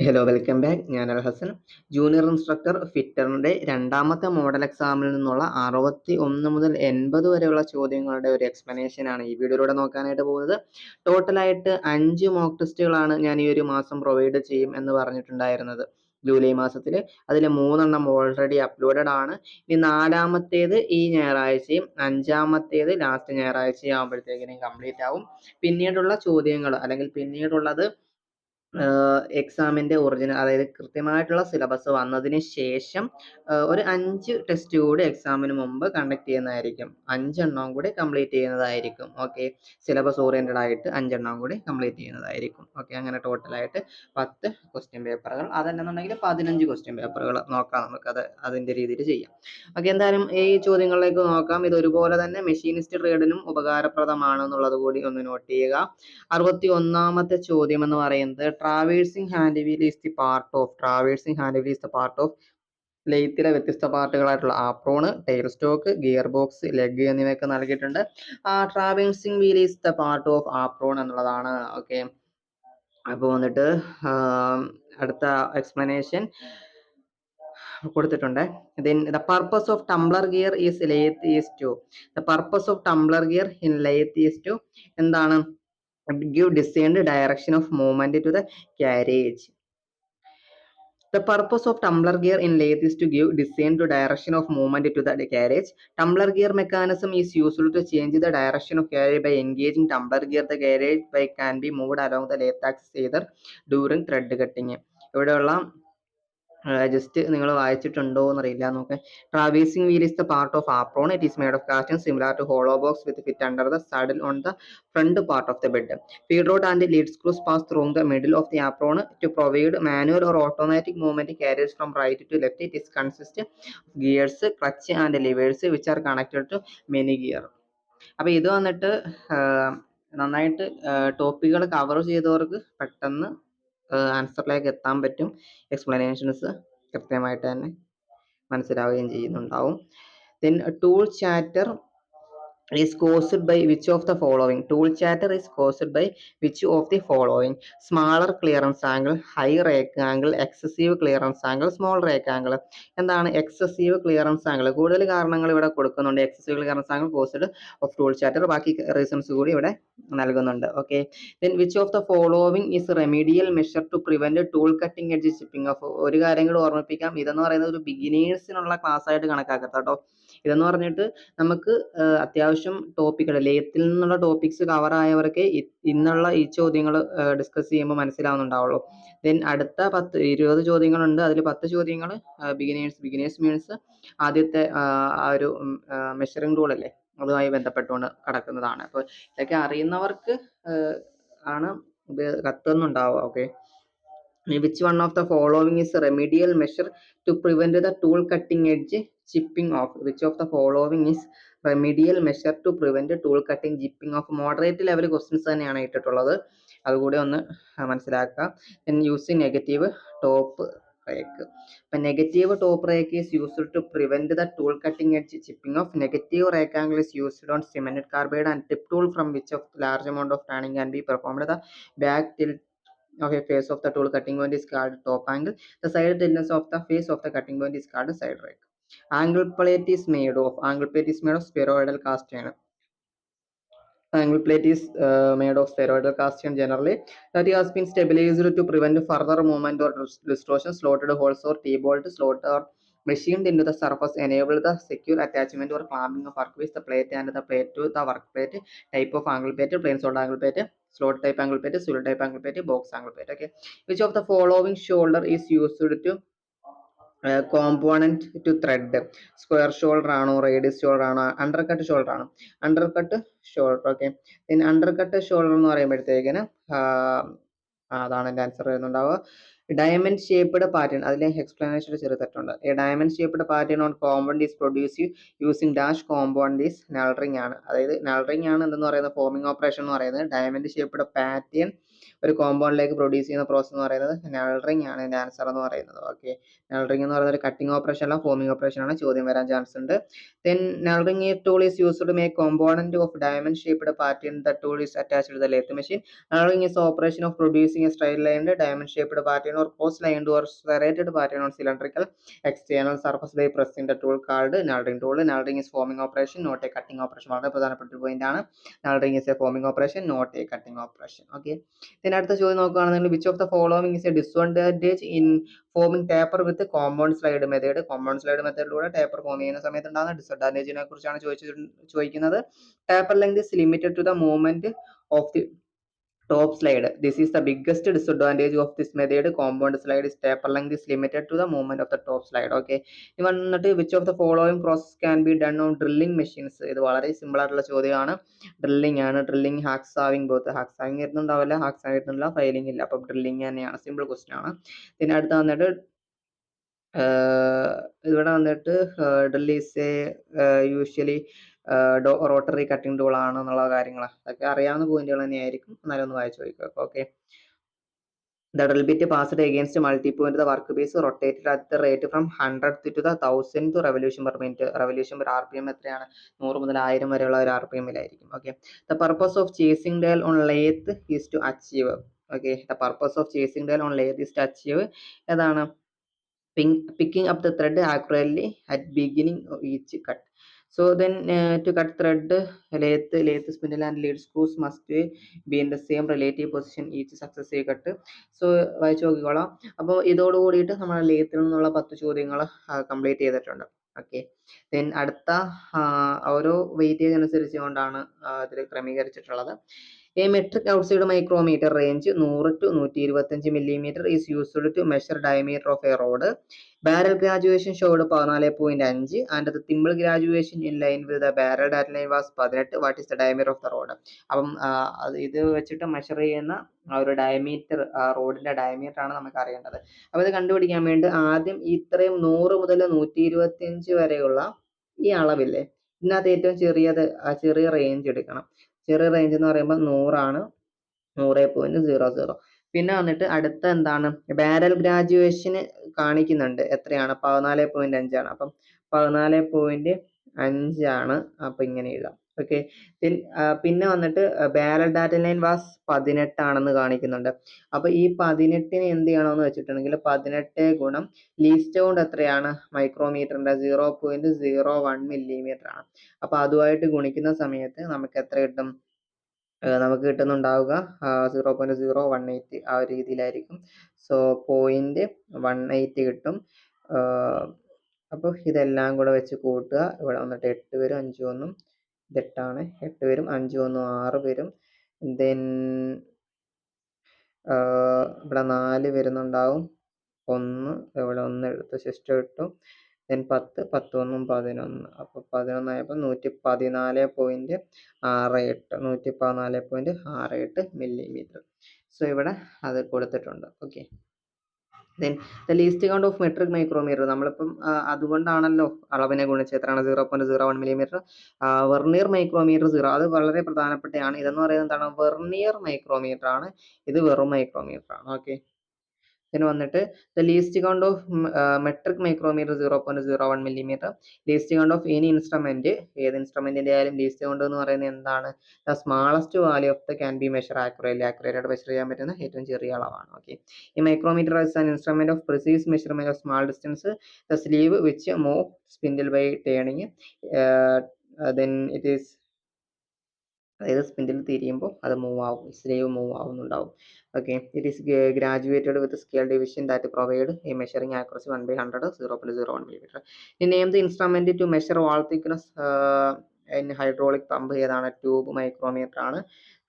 Hello welcome back. ഞാൻ അൽ Hasan, junior instructor ഫിറ്ററിന്റെ രണ്ടാമത്തെ model എക്സാമിൽ നിന്നുള്ള 61 മുതൽ 80 വരെയുള്ള ചോദ്യങ്ങളുടെ ഒരു എക്സ്പ്ലനേഷൻ ആണ് ഈ വീഡിയോയിലൂടെ നോക്കാനായിട്ട് പോകുന്നത്. ടോട്ടലായിട്ട് 5 മോക്ക് ടെസ്റ്റുകളാണ് ഞാൻ ഈ ഒരു മാസം പ്രൊവൈഡ് ചെയ്യും എന്ന് പറഞ്ഞിട്ടുണ്ടായിരുന്നത് ജൂലൈ മാസത്തിൽ. അതിൽ 3 ഓൾറെഡി അപ്ലോഡഡ് ആണ്. ഇനി 4-മത്തേത് ഈ ഞായറാഴ്ചയും 5-മത്തേത് ലാസ്റ്റ് ഞായറാഴ്ചയും ആകുമ്പോഴത്തേക്കിനും കംപ്ലീറ്റ് ആവും. പിന്നീടുള്ള ചോദ്യങ്ങൾ അല്ലെങ്കിൽ പിന്നീടുള്ളത് എക്സാമിന്റെ ഒറിജിനൽ, അതായത് കൃത്യമായിട്ടുള്ള സിലബസ് വന്നതിന് ശേഷം ഒരു 5 ടെസ്റ്റ് കൂടി എക്സാമിന് മുമ്പ് കണ്ടക്ട് ചെയ്യുന്നതായിരിക്കും. 5 കൂടി കംപ്ലീറ്റ് ചെയ്യുന്നതായിരിക്കും. ഓക്കെ, സിലബസ് ഓറിയന്റഡ് ആയിട്ട് 5 കൂടി കംപ്ലീറ്റ് ചെയ്യുന്നതായിരിക്കും. ഓക്കെ, അങ്ങനെ ടോട്ടലായിട്ട് 10 ക്വസ്റ്റ്യൻ പേപ്പറുകൾ, അതല്ലെന്നുണ്ടെങ്കിൽ 15 ക്വസ്റ്റ്യൻ പേപ്പറുകൾ നോക്കാം. നമുക്കത് അതിന്റെ രീതിയിൽ ചെയ്യാം. ഓക്കെ, എന്തായാലും ഈ ചോദ്യങ്ങളിലേക്ക് നോക്കാം. ഇത് ഒരുപോലെ തന്നെ മെഷീനിസ്റ്റ് ട്രേഡിനും ഉപകാരപ്രദമാണെന്നുള്ളത് കൂടി ഒന്ന് നോട്ട് ചെയ്യുക. 61-മത്തെ ചോദ്യം എന്ന് പറയുന്നത് traversing hand wheel is the part of ലെയ്ത്തിലെ വ്യത്യസ്ത പാർട്ടുകളായിട്ടുള്ള apron, tail stock, gear box, leg എന്നിവയൊക്കെ നൽകിയിട്ടുണ്ട്. Traversing wheel is the part of apron എന്നുള്ളതാണ്. ഓക്കെ, അപ്പോൾ വന്നിട്ട് അടുത്ത എക്സ്പ്ലനേഷൻ കൊടുത്തിട്ടുണ്ട്. Then the purpose of tumbler gear is lathe is to എന്താണ്? Give discerned direction of movement to the carriage. The purpose of tumbler gear in lathe is to give discerned direction of movement to the carriage. Tumbler gear mechanism is used to change the direction of carriage by engaging tumbler gear. The carriage can be moved along the lathe axis either during thread cutting. ഇവിടെയുള്ള just നിങ്ങൾ വായിച്ചിട്ടുണ്ടോ എന്നറിയില്ല, നോക്കെ. Traversing wheel is the part of apron. It is made of casting similar to hollow box with fit under the saddle on the front part of the bed. Feed rod and lead screws pass through the middle of the apron to provide manual or automatic movement carries from right to left. It is consist of gears, clutch and levers which are connected to many gear. അപ്പൊ ഇത് വന്നിട്ട് നന്നായിട്ട് ടോപ്പിക്കുകൾ cover ചെയ്തവർക്ക് പെട്ടെന്ന് ആൻസറിലേക്ക് എത്താൻ പറ്റും. Explanations കൃത്യമായിട്ട് തന്നെ മനസ്സിലാവുകയും ചെയ്യുന്നുണ്ടാവും. Then tool chatter is caused by which of the following? Tool chatter is caused by which of the following? Smaller clearance angle, high rake angle, excessive clearance angle, small rake angle. എന്താണ് excessive clearance angle? കൂടുതൽ കാരണങ്ങൾ ഇവിടെ കൊടുക്കുന്നുണ്ട്. Excessive clearance angle caused of tool chatter, ബാക്കി reasons കൂടി ഇവിടെ നൽകുന്നുണ്ട്. Okay, then which of the following is remedial measure to prevent tool cutting edge chipping off? ഒരു കാര്യം കൂടി ഓർമ്മിപ്പിക്കാം, ഇതെന്ന് പറയുന്നത് ഒരു ബിഗിനേഴ്സിനുള്ള ക്ലാസ് ആയിട്ട് കണക്കാക്കരുത് കേട്ടോ. ഇതെന്ന് പറഞ്ഞിട്ട് നമുക്ക് അത്യാവശ്യം ടോപ്പിക്കുകൾ, ലേത്തിൽ നിന്നുള്ള ടോപ്പിക്സ് കവർ ആയവർക്ക് ഇന്നുള്ള ഈ ചോദ്യങ്ങൾ ഡിസ്കസ് ചെയ്യുമ്പോൾ മനസ്സിലാവുന്നുണ്ടാവുള്ളൂ. ദെൻ അടുത്ത 10-20 ചോദ്യങ്ങളുണ്ട്. അതിൽ 10 ചോദ്യങ്ങൾ ബിഗിനേഴ്സ് മീൻസ് ആദ്യത്തെ ആ ഒരു മെഷറിംഗ് ടൂൾ അല്ലേ, അതുമായി ബന്ധപ്പെട്ടുകൊണ്ട് കിടക്കുന്നതാണ്. അപ്പോൾ ഇതൊക്കെ അറിയുന്നവർക്ക് ആണ് ഇത് കത്തുന്നുണ്ടാവുക. Okay, which one of the following is a remedial measure to prevent the tool cutting edge chipping off? Which of the following is remedial measure to prevent tool cutting chipping off? Moderate level questions തന്നെയാണ് ഇട്ടിട്ടുള്ളത്, അതുകൂടി ഒന്ന് മനസ്സിലാക്കുക. then using negative top rake. അപ്പം negative top rake is used to prevent the tool cutting edge chipping off. Negative rake angle is used on cemented carbide and tip tool from which of large amount of turning can be performed. The back tilt of a face of the tool cutting point is called top angle. The side tiltness of the face of the cutting point is called side rake. Angle plate is made of spheroidal cast iron. Angle plate is made of spheroidal cast iron generally, that has been stabilized to prevent further movement or distortion. Slotted holes or T-bolt slot are machined into the surface, enable the secure attachment or clamping of workpiece, the plate and the plate to the work plate. Type of angle plate: plain solid angle plate, slot type angle plate, swivel type angle plate, box angle plate. Okay, which of the following shoulder is used to component to thread? Square shoulder ആണോ, radius shoulder ആണോ, undercut shoulder ആണോ? Undercut shoulder. Okay, പിന്നെ undercut shoulder എന്ന് പറയുമ്പോഴത്തേക്കിന് അതാണ് എൻ്റെ answer വരുന്നുണ്ടാവുക. Diamond shaped pattern, അതിലെ എക്സ്പ്ലനേഷൻ ചെറിയ തെറ്റുണ്ട്. A diamond shaped pattern on compound is produce using dash compound is knurling ആണ്. അതായത് നൾറിംഗ് ആണ് എന്തെന്ന് പറയുന്നത് ഫോമിംഗ് ഓപ്പറേഷൻ എന്ന് പറയുന്നത്. ഡയമണ്ട് ഷേപ്പ്ഡ് പാറ്റേൺ ഒരു കോമ്പൗണ്ടിലേക്ക് പ്രൊഡ്യൂസ് ചെയ്യുന്ന പ്രോസസ് എന്ന് പറയുന്നത് നൾറിംഗ് ആണ് ഇതിന്റെ ആൻസർ എന്ന് പറയുന്നത്. ഓക്കെ, നൾറിംഗ് എന്ന് പറയുന്നത് ഒരു കട്ടിംഗ് ഓപ്പറേഷൻ അല്ല, ഫോമിംഗ് ഓപ്പറേഷൻ ആണ്. ചോദ്യം വരാൻ ചാൻസ് ഉണ്ട്. Then nulring tool is used to make component of diamond shaped part in the tool is attached to the lathe machine. Nulring is the operation of producing a straight lined diamond shaped pattern or cross lined or serrated pattern on cylindrical external surface by pressing the tool called nulring tool. Nulring is forming operation, not a cutting operation. വളരെ പ്രധാനപ്പെട്ട ഒരു point ആണ്. Nulring is a forming operation, not a cutting operation. Okay. Then അടുത്ത ചോദ്യം നോക്കുകയാണെന്നുണ്ടെങ്കിൽ which of the following is a disadvantage in forming taper with compound slide method. Compound slide മെത്തേഡിലൂടെ taper form ചെയ്യുന്ന സമയത്ത് ഉണ്ടാകുന്ന ഡിസഡ്വാൻറ്റേജിനെ കുറിച്ചാണ് ചോദിക്കുന്നത്. Taper length is limited to the movement of the top slide. This is the biggest disadvantage of this method. Compound slide is taper length is limited to the movement of the top slide. Okay, ഇനി വന്നിട്ട് which of the following process can be done on drilling machines. ഇത് വളരെ simple ആയിട്ടുള്ള ചോദ്യമാണ്. Drilling ആണ്. Drilling ഹാക്സാവിംഗ് both. ഹാക്സാവിംഗ് വരുന്നുണ്ടാവില്ല, ഹാക്സാവിംഗ് വരുന്നില്ല, filing ഇല്ല. അപ്പം ഡ്രില്ലിംഗ് തന്നെയാണ്. സിമ്പിൾ ക്വസ്റ്റ്യൻ ആണ്. പിന്നെ അടുത്ത വന്നിട്ട് ഇവിടെ വന്നിട്ട് drill is A usually rotary cutting tool ആണ് എന്നുള്ള കാര്യങ്ങൾ അതൊക്കെ അറിയാവുന്ന പോയിന്റുകൾ തന്നെയായിരിക്കും. എന്നാലും ഒന്ന് വായിച്ചു നോക്കുക. Okay, the drill bit passed against multi-point the workpiece rotated at the rate from 100th to the 1000th revolution per minute. Revolution per RPM എത്രയാണ്? 100 മുതൽ 1000 വരെയുള്ള ഒരു RPM ലായിരിക്കും. Okay, the purpose of chasing dial on lathe is to achieve. Okay, the purpose of chasing dial on lathe is to achieve ഏതാണ്? Picking up the thread accurately at beginning of each cut. So then to cut thread, lathe spindle and lead screws must be in the same relative position each successive cut. So വായിച്ചു നോക്കിക്കോളാം. അപ്പോൾ ഇതോട് കൂടിയിട്ട് നമ്മൾ ലേത്തിൽ നിന്നുള്ള 10 ചോദ്യങ്ങൾ complete ചെയ്തിട്ടുണ്ട്. Okay, then അടുത്ത ഓരോ വെയിറ്റേജ് അനുസരിച്ചുകൊണ്ടാണ് ഇതിൽ ക്രമീകരിച്ചിട്ടുള്ളത്. A metric outside micrometer range 100 to 125 millimeter is used to measure diameter of a rod. Barrel graduation showed 14.5 and the thimble graduation in line with the barrel data line was 18. What is the diameter of the rod? അപ്പം ഇത് വെച്ചിട്ട് measure ചെയ്യുന്ന ഒരു diameter, റോഡിന്റെ diameter ആണ് നമുക്ക് അറിയേണ്ടത്. അപ്പോൾ ഇത് കണ്ടുപിടിക്കാൻ വേണ്ടി ആദ്യം ഇത്രയും 100 മുതൽ 125 വരെയുള്ള ഈ അളവില്ലേ, ഇതിനകത്ത് ഏറ്റവും ചെറിയ റേഞ്ച് എടുക്കണം. ചെറിയ റേഞ്ച് എന്ന് പറയുമ്പോൾ 100 ആണ്, 100.00. പിന്നെ വന്നിട്ട് അടുത്ത എന്താണ്, ബാരൽ ഗ്രാജുവേഷന് കാണിക്കുന്നുണ്ട് എത്രയാണ്? 14.5 ആണ്. അപ്പം 14.5 ആണ്. അപ്പൊ ഇങ്ങനെ എഴുതാം. ഓക്കെ, പിന്നെ വന്നിട്ട് ബാരൽ ഡാറ്റ ലൈൻ വാസ് 18 ആണെന്ന് കാണിക്കുന്നുണ്ട്. അപ്പൊ ഈ 18നെ എന്ത് ചെയ്യണമെന്ന് വെച്ചിട്ടുണ്ടെങ്കിൽ 18 ഗുണം ലീസ്റ്റ് കൗണ്ട് എത്രയാണ്? മൈക്രോമീറ്ററിന്റെ 0.01 മില്ലിമീറ്റർ ആണ്. അപ്പൊ അതുമായിട്ട് ഗുണിക്കുന്ന സമയത്ത് നമുക്ക് എത്ര കിട്ടും? നമുക്ക് കിട്ടുന്നുണ്ടാവുക 0.018 ആ ഒരു രീതിയിലായിരിക്കും. സോ 0.18 കിട്ടും. അപ്പോൾ ഇതെല്ലാം കൂടെ വെച്ച് കൂട്ടുക. ഇവിടെ വന്നിട്ട് 8 വരും, 5 1 ഇത് 8 ആണ്, 8 വരും, 5 1 6 വരും. ദെൻ ഇവിടെ 4 വരുന്നുണ്ടാവും, 1 ഇവിടെ 1 എടുത്ത് ശിഷ്ടം ഇട്ടു. ദെൻ 10 10 1 11. അപ്പോൾ 11 ആയപ്പോൾ 114.68 മില്ലിമീറ്റർ. സോ ഇവിടെ അത് കൊടുത്തിട്ടുണ്ട്. Okay, then the least count of metric micrometer. നമ്മളിപ്പം അതുകൊണ്ടാണല്ലോ അളവിനെ ഗുണിച്ച് എത്രയാണ്? 0.01 മില്ലിമീറ്റർ. Vernier micrometer 0. അത് വളരെ പ്രധാനപ്പെട്ടതാണ്. ഇതെന്ന് പറയുന്നത് എന്താണ്? വെർനിയർ മൈക്രോമീറ്റർ ആണ്, ഇത് വെറും മൈക്രോമീറ്റർ ആണ്. ഓക്കെ, ഇതിന് വന്നിട്ട് the least count of metric micrometer 0.01 millimetre. Least count of any instrument, ഏത് ഇൻസ്ട്രുമെന്റിന്റെ ആയാലും ലീസ്റ്റ് കൗണ്ട് എന്ന് പറയുന്നത് എന്താണ്? The smallest value of the can be measure accurately. Accurate measure ചെയ്യാൻ പറ്റുന്ന ഏറ്റവും ചെറിയ അളവാണ്. ഓക്കെ, ഈ micrometer is an instrument of precise measurement of small distance. The sleeve which move spindle by turning, then it is, അതായത് spindle തിരിയുമ്പോൾ അത് മൂവ് ആവും, സ്ലീവ് മൂവ് ആവുന്നുണ്ടാവും. Okay, it is graduated with scale division that provide a measuring accuracy 1/100 0.01 millimetre. Name the instrument to measure wall thickness in hydraulic pump. ഏതാണ്? Tube micrometer ആണ്.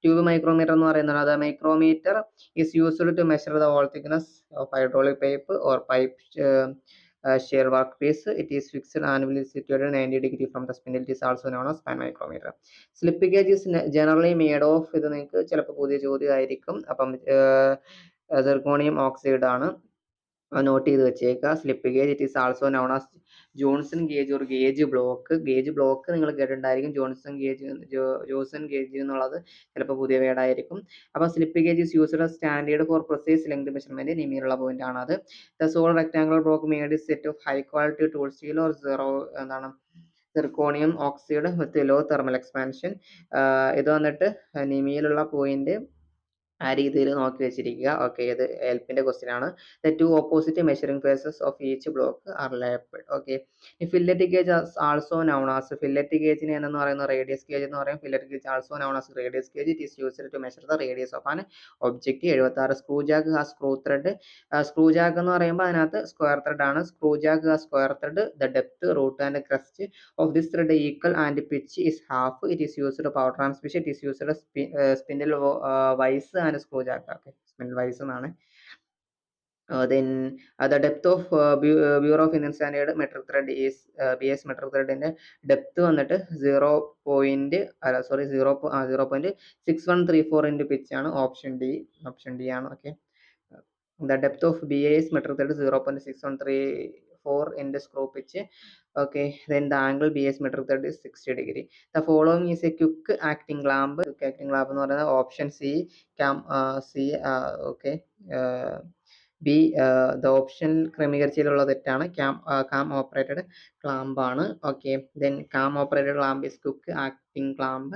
Tube micrometer എന്ന് പറയുന്നത് അത് micrometer is used to measure the wall thickness of hydraulic pipe or pipe shear workpiece. It is fixed annually situated 90 degree from the spindle. It is also known as span micrometer. Slip gauge is generally made of, ഇത് നിങ്ങൾക്ക് ചിലപ്പോൾ പുതിയ ചോദ്യമായിരിക്കും. അപ്പം zirconium oxide ആണ്. Note ചെയ്ത് വെച്ചേക്കുക. Slip gauge it is also known as Johnson gauge or gauge block. Gauge block നിങ്ങൾ കേട്ടിട്ടുണ്ടായിരിക്കും. ജോൺസൺ ഗേജ് എന്നുള്ളത് ചിലപ്പോൾ പുതിയ വേർഡായിരിക്കും. അപ്പോൾ slip gauge is used as standard for precise length measurement. നിമീലുള്ള പോയിന്റ് ആണ് അത്. The sole rectangular block made set of high quality tool steel or എന്താണ് zirconium oxide with low thermal expansion. ഇത് വന്നിട്ട് നിമിയിലുള്ള പോയിന്റ് ആ രീതിയിൽ നോക്കി വെച്ചിരിക്കുക. ഓക്കെ, ഇത് ഹെൽപ്പിന്റെ ക്വസ്റ്റ്യൻ ആണ്. The two opposite measuring faces of each block are labelled. Okay, fillet gauge also known as, fillet ഗേജിനെ എന്ന് പറയുന്ന റേഡിയസ് ഗേജ് എന്ന് പറയും. Fillet gauge also known as radius gauge. It is used to measure the radius of an object. 76. Screw jack has screw thread. Screw jack എന്ന് പറയുമ്പോൾ അതിനകത്ത് square thread ആണ്. Screw jack has square thread. The depth, root and crest of this thread equal and pitch is half. It is used power transmission. It is used spindle vice and screw jack. Okay, spindle vice എന്നാണ്. Then the depth of Bureau of Indian Standard metric thread is BS metric thread ന്റെ depth വന്നിട്ട് 0.6134 into pitch ആണ്. Option D ആണ്. Okay, the depth of BAS metric thread is 0.6134 into screw pitch. Okay, then the angle BS metric thread is 60 degree. The following is a quick acting clamp. Quick acting clamp എന്ന് പറയുന്നത് option C. Okay, B the option ക്രമീകരിച്ചിട്ടുള്ള തെറ്റാണ്. Cam operated clamp ആണ്. Okay, then cam operated clamp is quick acting clamp.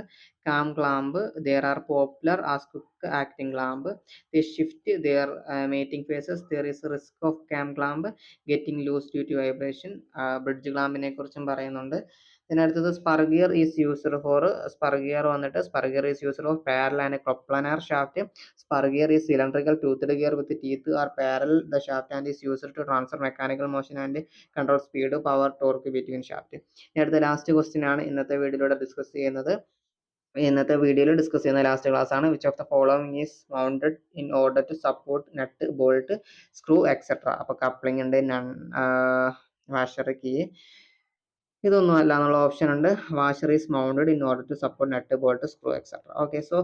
Cam clamp there are popular as quick acting clamp. They shift their mating phases. There is a risk of cam clamp getting loose due to vibration. Bridge ക്ലാമ്പിനെ കുറിച്ചും പറയുന്നുണ്ട്. ഇതിനടുത്തത് spur gear is used for, spur gear വന്നിട്ട് spur gear is used for parallel and coplanar shaft. Spur gear is cylindrical toothed gear with teeth are parallel the shaft and is used to transfer mechanical motion and control speed, power, torque between shaft. അടുത്ത last question ആണ് ഇന്നത്തെ വീഡിയോയിലൂടെ discuss ചെയ്യുന്നത്. ഇന്നത്തെ വീഡിയോയിൽ discuss ചെയ്യുന്ന last class ആണ്. Which of the following is mounted in order to support nut, bolt, screw etcetera. അപ്പോൾ കപ്ലിംഗ് ഉണ്ട്, വാഷർ കീ, ഇതൊന്നും അല്ല എന്നുള്ള ഓപ്ഷൻ ഉണ്ട്. Washer is mounted in order to support nut, bolt, screw etcetera. Okay, so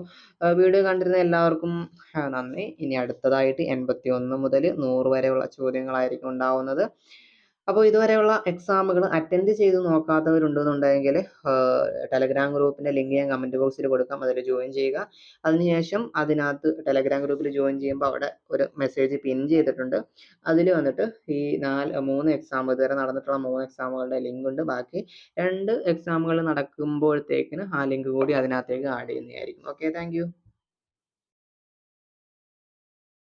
video കണ്ടിരുന്ന എല്ലാവർക്കും നന്ദി. ഇനി അടുത്തതായിട്ട് 81 മുതൽ 100 വരെയുള്ള ചോദ്യങ്ങളായിരിക്കും ഉണ്ടാവുന്നത്. അപ്പോൾ ഇതുവരെയുള്ള എക്സാമുകൾ അറ്റൻഡ് ചെയ്ത് നോക്കാത്തവരുണ്ടെന്നുണ്ടെങ്കിൽ ടെലഗ്രാം ഗ്രൂപ്പിൻ്റെ ലിങ്ക് ഞാൻ കമൻറ്റ് ബോക്സിൽ കൊടുക്കാം, അതിൽ ജോയിൻ ചെയ്യുക. അതിനുശേഷം അതിനകത്ത് ടെലഗ്രാം ഗ്രൂപ്പിൽ ജോയിൻ ചെയ്യുമ്പോൾ അവിടെ ഒരു മെസ്സേജ് പിൻ ചെയ്തിട്ടുണ്ട്. അതിൽ വന്നിട്ട് ഈ 3 എക്സാം, ഇതുവരെ നടന്നിട്ടുള്ള 3 എക്സാമുകളുടെ ലിങ്ക് ഉണ്ട്. ബാക്കി 2 എക്സാമുകൾ നടക്കുമ്പോഴത്തേക്കിന് ആ ലിങ്ക് കൂടി അതിനകത്തേക്ക് ആഡ് ചെയ്യുന്നതായിരിക്കും. Okay, thank you.